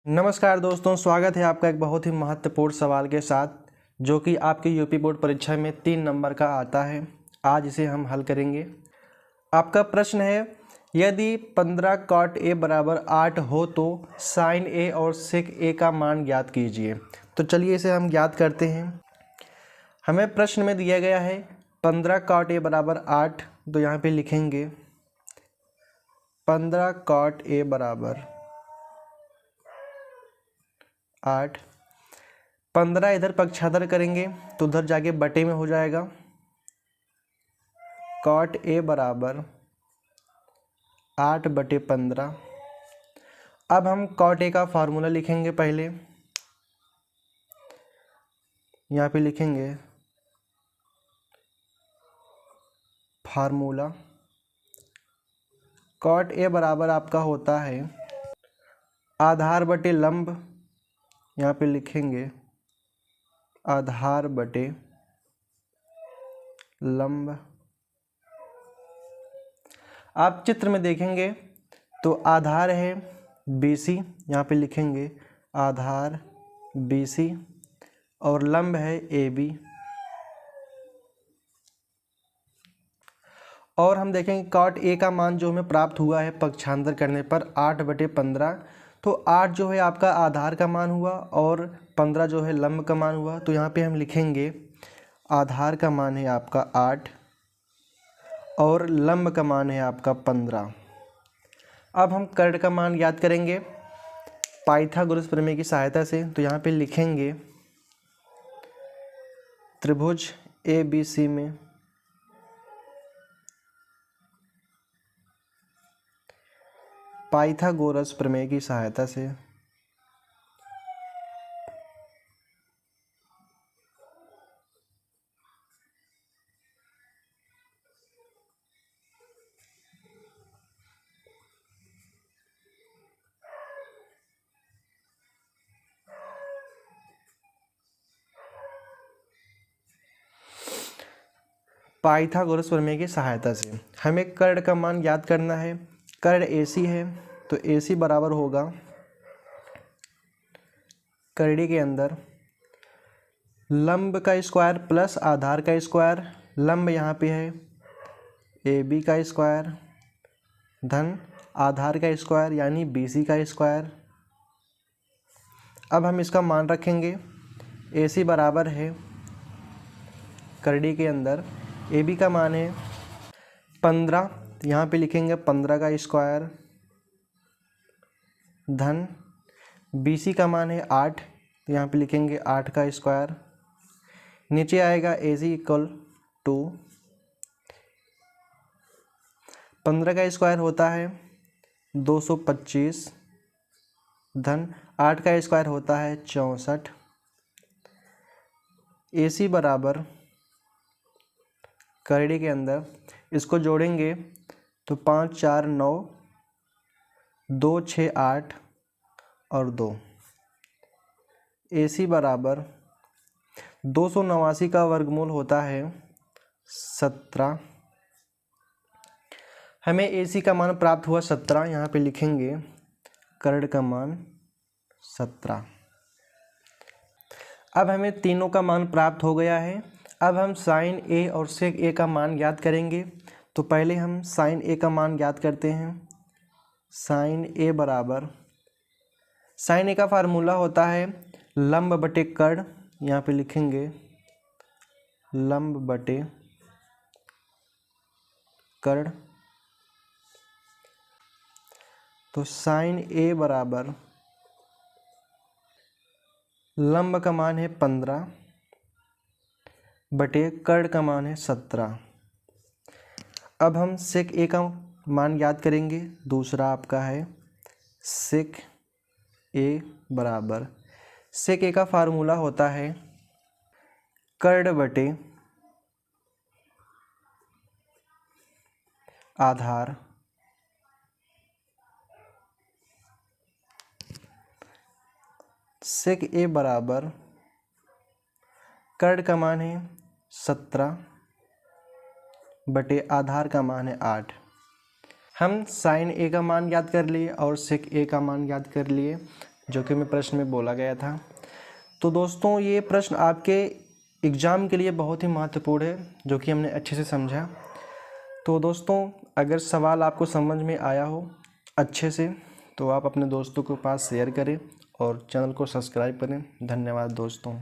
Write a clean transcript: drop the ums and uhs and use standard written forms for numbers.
नमस्कार दोस्तों, स्वागत है आपका एक बहुत ही महत्वपूर्ण सवाल के साथ जो कि आपकी यूपी बोर्ड परीक्षा में 3 नंबर का आता है। आज इसे हम हल करेंगे। आपका प्रश्न है, यदि 15 cot a बराबर 8 हो तो sin a और sec a का मान ज्ञात कीजिए। तो चलिए इसे हम ज्ञात करते हैं। हमें प्रश्न में दिया गया है 15 cot a बराबर 8, तो यहाँ पे लिखेंगे 15 cot a बराबर 8। 15 इधर पक्षांतर करेंगे तो उधर जाके बटे में हो जाएगा। cot a बराबर 8/15। अब हम cot a का फार्मूला लिखेंगे। पहले यहाँ पे लिखेंगे फार्मूला। cot a बराबर आपका होता है आधार बटे लंब। यहाँ पे लिखेंगे आधार बटे लंब। आप चित्र में देखेंगे तो आधार है BC, यहाँ पे लिखेंगे आधार BC और लंब है AB। और हम देखेंगे cot a का मान जो हमें प्राप्त हुआ है पक्षांतर करने पर 8/15। तो 8 जो है आपका आधार का मान हुआ और 15 जो है लंब का मान हुआ। तो यहाँ पे हम लिखेंगे आधार का मान है आपका 8 और लंब का मान है आपका 15। अब हम कर्ण का मान याद करेंगे पाइथागोरस प्रमेय की सहायता से। तो यहाँ पे लिखेंगे त्रिभुज ABC में पाइथागोरस प्रमेय की सहायता से पाइथागोरस प्रमेय की सहायता से हमें कर्ण का मान याद करना है। कर्ण AC है तो AC बराबर होगा कर्णी के अंदर लंब का स्क्वायर प्लस आधार का स्क्वायर। लंब यहाँ पे है AB का स्क्वायर धन आधार का स्क्वायर यानी BC का स्क्वायर। अब हम इसका मान रखेंगे। AC बराबर है कर्णी के अंदर AB का मान है 15, यहाँ पे लिखेंगे 15 का स्क्वायर धन BC का मान है 8, यहाँ पे लिखेंगे 8 का स्क्वायर। नीचे आएगा AC इक्वल टू 15 का स्क्वायर होता है 225 धन 8 का स्क्वायर होता है 64। AC बराबर कर्णी के अंदर इसको जोड़ेंगे तो 5 4 9 2 6 8 और 2। AC बराबर 289 का वर्गमूल होता है 17। हमें AC का मान प्राप्त हुआ 17, यहाँ पे लिखेंगे कर्ण का मान 17। अब हमें तीनों का मान प्राप्त हो गया है। अब हम sin A और sec A का मान ज्ञात करेंगे। तो पहले हम sin A का मान ज्ञात करते हैं। sin A बराबर sin A का फार्मूला होता है लंब बटे कर्ण, यहाँ पे लिखेंगे लंब बटे कर्ण। तो sin A बराबर लंब का मान है 15 बटे कर्ण का मान है 17। अब हम sec A का मान याद करेंगे। दूसरा आपका है sec A बराबर sec A का फार्मूला होता है कर्ण बटे आधार sec A बराबर कर्ण का मान है 17 बटे आधार का मान है 8। हम sin A का मान याद कर लिए और sec A का मान याद कर लिए। जो कि मैं प्रश्न में बोला गया था। तो दोस्तों ये प्रश्न आपके एग्ज़ाम के लिए बहुत ही महत्वपूर्ण है, जो कि हमने अच्छे से समझा। तो दोस्तों अगर सवाल आपको समझ में आया हो अच्छे से तो आप अपने दोस्तों के पास शेयर करें और चैनल को सब्सक्राइब करें। धन्यवाद दोस्तों।